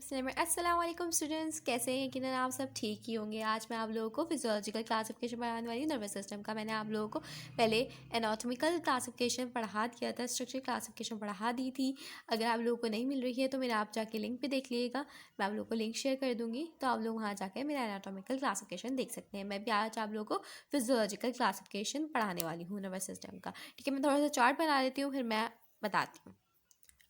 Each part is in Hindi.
डिस्क्लेमर। अस्सलाम वालेकुम स्टूडेंट्स, कैसे हैं? यकीनन आप सब ठीक ही होंगे। आज मैं आप लोगों को फिजियोलॉजिकल क्लासिफिकेशन पढ़ाने वाली हूँ, नर्वस सिस्टम का। मैंने आप लोगों को पहले एनाटॉमिकल क्लासिफिकेशन पढ़ा दिया था, स्ट्रक्चर क्लासिफिकेशन पढ़ा दी थी। अगर आप लोगों को नहीं मिल रही है तो मेरा आप जाके लिंक पे देख लीजिएगा, मैं आप लोगों को लिंक शेयर कर दूँगी, तो आप लोग वहाँ जाकर मेरा एनाटॉमिकल क्लासिफिकेशन देख सकते हैं। मैं भी आज आप लोगों को फिजियोलॉजिकल क्लासिफिकेशन पढ़ाने वाली हूँ नर्वस सिस्टम का। ठीक है, मैं थोड़ा सा चार्ट बना देती हूँ, फिर मैं बताती हूँ।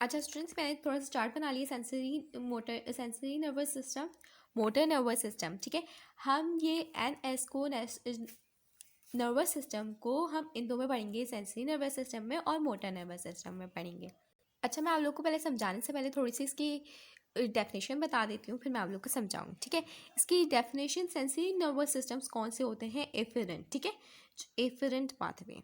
अच्छा स्टूडेंट्स, मैंने थोड़ा सा चार्ट बना लिया। Sensory nervous system, motor nervous system. ठीक है, हम ये NS को नर्वस सिस्टम को हम इन दो में पढ़ेंगे, सेंसरी नर्वस सिस्टम में और मोटर नर्वस सिस्टम में पढ़ेंगे। अच्छा, मैं आप लोग को पहले समझाने से पहले थोड़ी सी इसकी डेफिनेशन बता देती हूँ, फिर मैं आप लोग को समझाऊंगी। ठीक है, इसकी डेफिनेशन, सेंसरी नर्वस सिस्टम्स कौन से होते हैं? एफेरेंट। ठीक है, एफेरेंट पाथवे,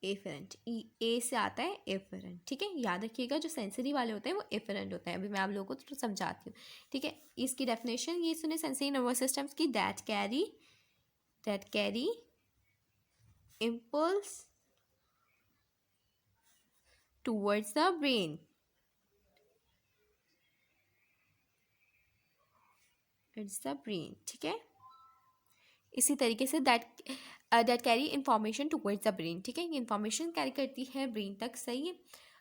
एफेरेंट, ए से आता है एफेरेंट। ठीक है, याद रखिएगा, जो सेंसरी वाले होते हैं वो एफेरेंट होते हैं। अभी मैं आप लोगों को तो समझाती हूँ। ठीक है, इसकी डेफिनेशन ये सुने, सेंसरी नर्वस सिस्टम्स की, that carry impulse towards the brain. It's the brain. ठीक है, इसी तरीके say that carry information towards the brain. ठीक है, ये इंफॉर्मेशन कैरी करती है ब्रेन तक। सही है।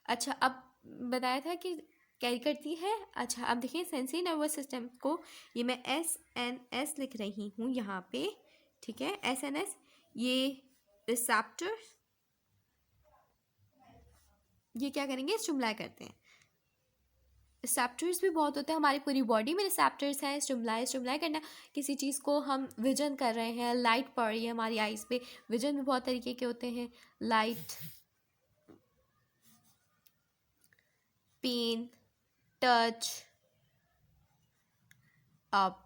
अच्छा, अब बताया था कि कैरी करती है। अच्छा, अब देखिए सेंसरी नर्वस सिस्टम को, ये मैं SNS लिख रही हूँ यहाँ पे। ठीक है, SNS, ये रिसेप्टर, ये क्या करेंगे? स्टिमुलाई करते हैं। रिसेप्टर्स भी बहुत होते हैं हमारी पूरी बॉडी में। रिसेप्टर्स हैं, स्टिमुलाई करना, किसी चीज़ को हम विजन कर रहे हैं, लाइट पड़ रही है हमारी आइज़ पे। विजन भी बहुत तरीके के होते हैं, लाइट, पेन, टच। अब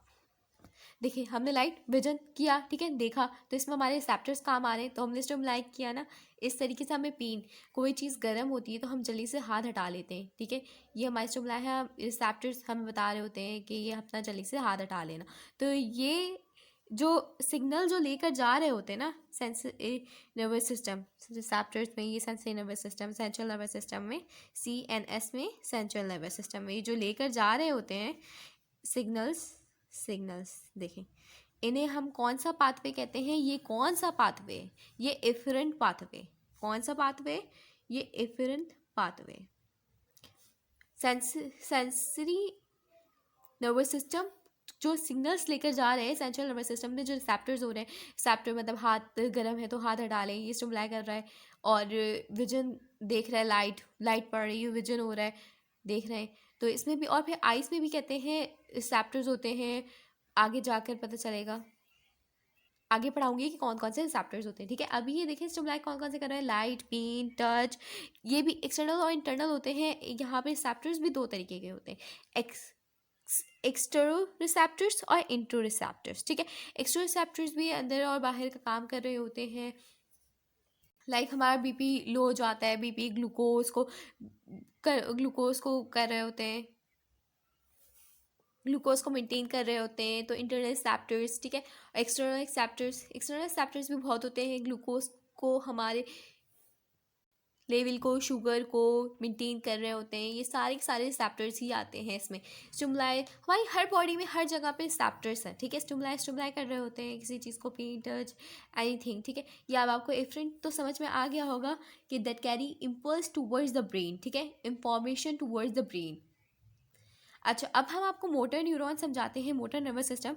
देखिए, हमने लाइट विजन किया, ठीक है, देखा, तो इसमें हमारे रिसेप्टर्स काम आ रहे हैं, तो हमने स्टिमुलाई किया ना। इस तरीके से हमें पेन, कोई चीज़ गर्म होती है तो हम जल्दी से हाथ हटा लेते हैं। ठीक है, ये हमारे स्टिमुलाई है, रिसेप्टर्स हमें बता रहे होते हैं कि ये अपना जल्दी से हाथ हटा लेना। तो ये जो सिग्नल जो लेकर जा रहे होते हैं ना सेंसरी नर्वस सिस्टम, रिसेप्टर्स में, ये sensory nervous system, central nervous system में, CNS में, सेंट्रल नर्वस सिस्टम में, ये जो लेकर जा रहे होते हैं सिग्नल्स देखें, इन्हें हम कौन सा पाथवे कहते हैं? ये कौन सा पाथवे? ये एफरेंट पाथवे। कौन सा पाथवे? ये afferent pathway. Sensory nervous system जो सिग्नल्स लेकर जा रहे हैं सेंट्रल नर्वस सिस्टम में, जो रिसेप्टर्स हो रहे हैं, रिसेप्टर मतलब हाथ गर्म है तो हाथ हटा लें, ये स्टिमुलाई कर रहा है। और विजन देख रहा है, लाइट पड़ रही है, विजन हो रहा है, देख रहे हैं, तो इसमें भी। और फिर आइस में भी कहते हैं रिसेप्टर्स होते हैं, आगे जाकर पता चलेगा, आगे पढ़ाऊंगी कि कौन कौन से रिसेप्टर्स होते हैं। ठीक है, अभी ये देखिए स्टिमुलाई कौन कौन से कर रहे हैं, लाइट, पेन, टच, ये भी एक्सटर्नल और इंटरनल होते हैं। यहाँ पे रिसेप्टर्स भी दो तरीके के होते हैं, एक्सटर्नल रिसेप्टर्स और इंट्रो रिसेप्टर्स। ठीक है, एक्सटर्नल रिसेप्टर्स भी अंदर और बाहर का काम कर रहे होते हैं। लाइक हमारा BP लो हो जाता है, BP ग्लूकोज को कर रहे होते हैं, ग्लूकोज को मेंटेन कर रहे होते हैं, तो इंटरनल रिसेप्टर्स। ठीक है, एक्सटर्नल रिसेप्टर्स भी बहुत होते हैं, ग्लूकोज को, हमारे लेवल को, शुगर को मेंटेन कर रहे होते हैं। ये सारे रिसेप्टर्स ही आते हैं इसमें। स्टिमुलाई हमारी हर बॉडी में हर जगह पे रिसेप्टर्स हैं। ठीक है, स्टिमुलाई कर रहे होते हैं किसी चीज़ को, पेन, टच, एनीथिंग। ठीक है, या अब आपको एफरेंट तो समझ में आ गया होगा कि that carry impulse towards the brain. ठीक है, इंफॉर्मेशन टूवर्ड्स द ब्रेन। अच्छा, अब हम आपको मोटर न्यूरॉन समझाते हैं, मोटर नर्वस सिस्टम।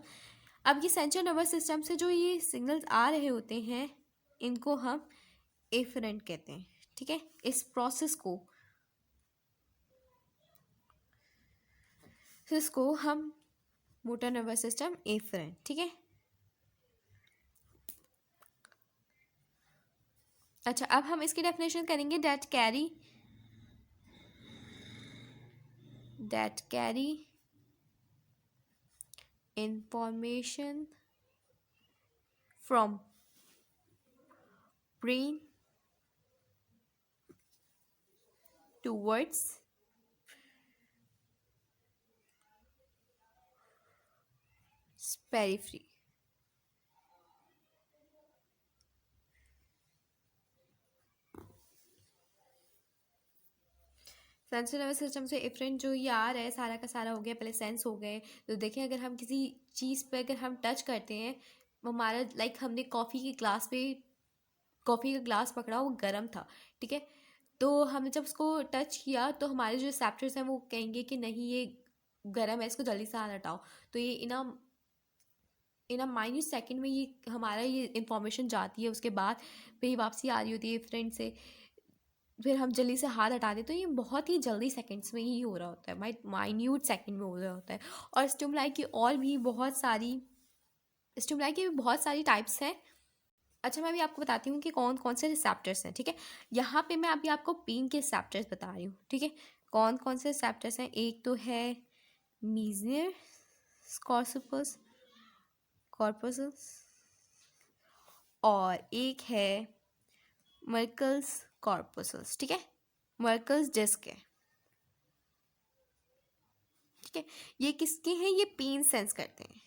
अब ये सेंट्रल नर्वस सिस्टम से जो ये सिग्नल्स आ रहे होते हैं, इनको हम एफरेंट कहते हैं। ठीक है, इस प्रोसेस को, इसको हम मोटर नर्वस सिस्टम एफरेंट। ठीक है, अच्छा, अब हम इसकी डेफिनेशन करेंगे, that carry information from brain towards periphery. Central nervous system से इफरेंट जो ये आ रहा है सारा का सारा हो गया, पहले सेंस हो गए। तो देखें अगर हम किसी चीज़ पे अगर हम टच करते हैं, हमारा लाइक हमने कॉफ़ी का ग्लास पकड़ा, वो गर्म था, ठीक है। तो हमने जब उसको टच किया तो हमारे जो रिसेप्टर्स हैं वो कहेंगे कि नहीं ये गर्म है, इसको जल्दी से हाथ हटाओ। तो ये इन अ माइन्यूट सेकंड में ये हमारा ये इंफॉर्मेशन जाती है, उसके बाद फिर वापसी आ रही होती है फ्रेंड से, फिर हम जल्दी से हाथ हटा दें। तो ये बहुत ही जल्दी सेकंड्स में ही हो रहा होता है, माइन्यूट सेकंड में हो रहा होता है। और स्टिमुलाई की भी बहुत सारी टाइप्स हैं। अच्छा, मैं अभी आपको बताती हूँ कि कौन कौन से रिसेप्टर्स हैं, ठीक है। यहाँ पे मैं अभी आपको पेन के रिसेप्टर्स बता रही हूँ, ठीक है। कौन कौन से रिसेप्टर्स हैं? एक तो है मीजनर कॉर्पस और एक है मर्कल्स कॉर्पस, ठीक है। मर्कल्स डिस्क है, ठीक है। ये किसके हैं? ये पेन सेंस करते हैं,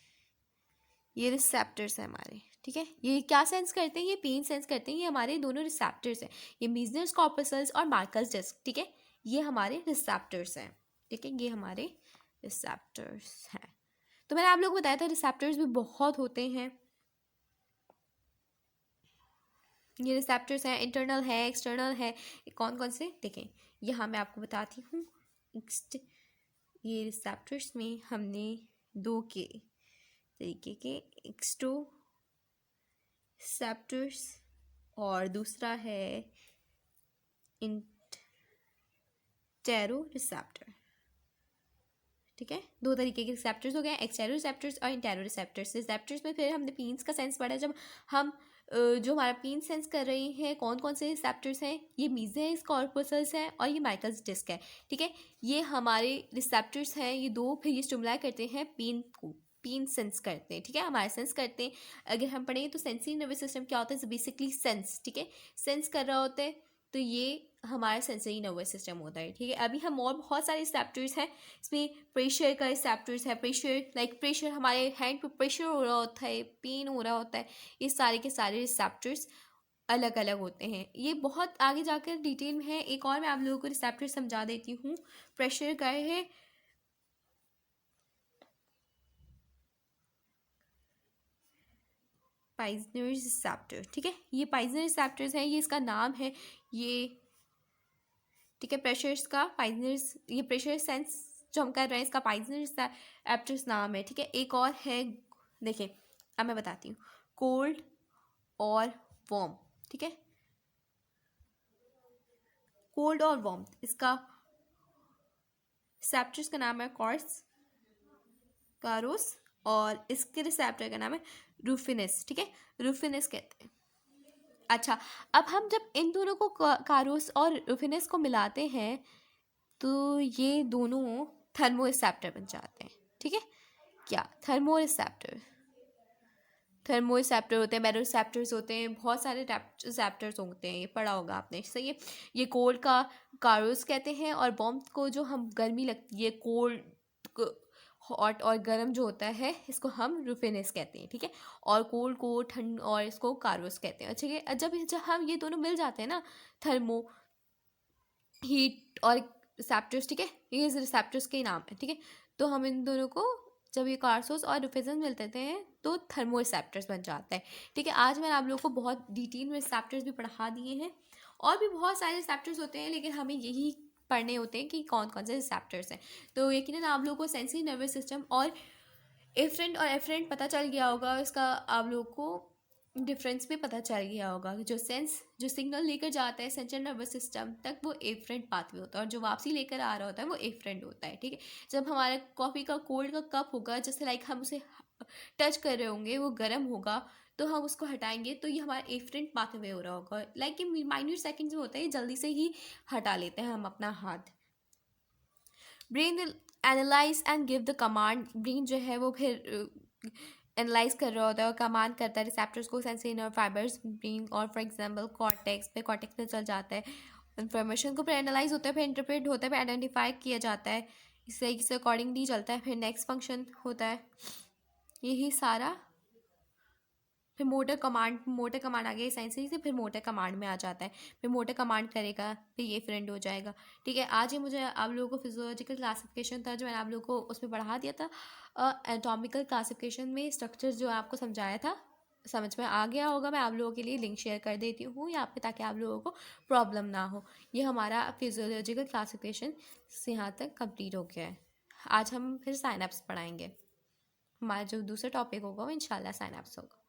ये रिसेप्टर्स हैं हमारे, ठीक है। ये क्या सेंस करते हैं? ये पेन सेंस करते हैं। ये हमारे दोनों रिसेप्टर्स हैं, ये मीजनर कॉर्पस और मार्कस डिस्क, ठीक है। ये हमारे रिसेप्टर्स हैं, ठीक है। ये हमारे रिसेप्टर्स हैं। तो मैंने आप लोगों को बताया था रिसेप्टर्स भी बहुत होते हैं। ये रिसेप्टर्स हैं, इंटरनल है, एक्सटर्नल है। कौन कौन से देखें, यहाँ मैं आपको बताती हूँ। ये रिसेप्टर्स में हमने दो के तरीके के एक्सटोसेप्टर्स और दूसरा है इंटेरो रिसेप्टर, ठीक है। दो तरीके के रिसेप्टर्स हो गए, एक्सटेरो रिसेप्टर्स और इंटेरो रिसेप्टर्स। रिसेप्टर्स में फिर हमने पीन्स का सेंस पढ़ा, जब हम जो हमारा पीन सेंस कर रहे हैं कौन कौन से रिसेप्टर्स हैं, ये मीजनस कॉर्पसल्स हैं और ये मार्कस डिस्क है, ठीक है। ये हमारे रिसेप्टर्स हैं, ये दो। फिर ये स्टिमुलाई करते हैं पेन को, पेन सेंस करते हैं, ठीक है, हमारे सेंस करते हैं। अगर हम पढ़ें तो सेंसरी नर्वस सिस्टम क्या होता है? बेसिकली सेंस, ठीक है, सेंस कर रहा होता है। तो ये हमारा सेंसरी नर्वस सिस्टम होता है, ठीक है। अभी हम और बहुत सारे रिसेप्टर्स हैं, इसमें प्रेशर का रिसेप्टर्स है, प्रेशर हमारे हैंड पे प्रेशर हो रहा होता है, पेन हो रहा होता है, ये सारे के सारे रिसेप्टर्स अलग अलग होते हैं। ये बहुत आगे जाकर डिटेल में है। एक और मैं आप लोगों को रिसेप्टर समझा देती हूँ। प्रेशर का है पाइजनर रिसेप्टर, ठीक है। ये पाइजनर रिसेप्टर्स है, ये इसका नाम है ये, ठीक है। प्रेशर्स का पाइजनर्स, ये प्रेशर सेंस जो हम कर रहे हैं इसका पाइजनर रिसेप्टर्स नाम है, ठीक है। एक और है, देखिए अब मैं बताती हूँ, कोल्ड और वार्म, ठीक है। कोल्ड और वार्म, इसका रिसेप्टर्स का नाम है कारोस और इसके रिसेप्टर का नाम है रूफिनस, ठीक है। रूफिनस कहते हैं। अच्छा, अब हम जब इन दोनों को कारोस और रूफिनस को मिलाते हैं तो ये दोनों थर्मो रिसेप्टर बन जाते हैं, ठीक है। क्या थर्मो रिसेप्टर होते हैं, बैरोरिसेप्टर्स होते हैं, बहुत सारे रिसेप्टर्स होते हैं, ये पढ़ा होगा आपने, सही है। ये कोल्ड का कारोस कहते हैं और बॉम्ब को जो हम गर्मी लगती है, कोल्ड हॉट और गर्म जो होता है इसको हम रूफिनस कहते हैं, ठीक है। और कोल्ड को ठंड और इसको कारोस कहते हैं। अच्छा, ये जब हम ये दोनों मिल जाते हैं ना, थर्मो हीट और रिसेप्टर्स, ठीक है, ये रिसेप्टर्स के नाम है, ठीक है। तो हम इन दोनों को जब ये कार्सोस और रूफिनस मिलते हैं तो थर्मो रिसेप्टर्स बन जाता है, ठीक है। आज मैंने आप लोगों को बहुत डिटेल में रिसेप्टर्स भी पढ़ा दिए हैं, और भी बहुत सारे रिसेप्टर्स होते हैं, लेकिन हमें यही पढ़ने होते हैं कि कौन कौन से रिसेप्टर्स हैं। तो यकीनन आप लोगों को सेंसरी नर्वस सिस्टम और एफरेंट और एफरेंट पता चल गया होगा, इसका आप लोगों को डिफरेंस भी पता चल गया होगा। जो सिग्नल लेकर जाता है सेंट्रल नर्वस सिस्टम तक वो एफरेंट पाथवे होता है, और जो वापसी लेकर आ रहा होता है वो एफरेंट होता है, ठीक है। जब हमारा कॉफ़ी का कोल्ड का कप होगा, जैसे लाइक हम उसे टच कर रहे होंगे, वो गर्म होगा तो हम उसको हटाएंगे तो ये हमारा एफरेंट पाथवे हो रहा होगा। लाइक ये माइन्यूट सेकंड्स में होता है, जल्दी से ही हटा लेते हैं हम अपना हाथ। Brain will analyse and give the command, brain जो है वो फिर एनालाइज कर रहा होता है और कमांड करता है रिसेप्टर्स को, सेंसरी नर्व फाइबर्स ब्रेन और फॉर एग्जांपल कॉर्टेक्स पे चल जाता है। इन्फॉर्मेशन को फिर एनालाइज होता है, फिर इंटरप्रेट होता है, फिर आइडेंटिफाई किया जाता है, इससे अकॉर्डिंगली चलता है। फिर नेक्स्ट फंक्शन होता है, यही सारा फिर मोटर कमांड आ गया एसेंशियली से, फिर मोटर कमांड में आ जाता है, फिर मोटर कमांड करेगा, फिर ये फ्रेंड हो जाएगा। ठीक है, आज ये मुझे आप लोगों को फिजियोलॉजिकल क्लासिफिकेशन था जो मैंने आप लोगों को उसमें पढ़ा दिया था, एटॉमिकल क्लासिफिकेशन में स्ट्रक्चर जो आपको समझाया था, समझ में आ गया होगा। मैं आप लोगों के लिए लिंक शेयर कर देती हूँ यहाँ पे, ताकि आप लोगों को प्रॉब्लम ना हो। ये हमारा फिजियोलॉजिकल क्लासिफिकेशन यहाँ तक कंप्लीट हो गया है। आज हम फिर साइनैप्स पढ़ाएंगे। हमारा जो दूसरा टॉपिक होगा वो इंशाल्लाह साइनैप्स होगा।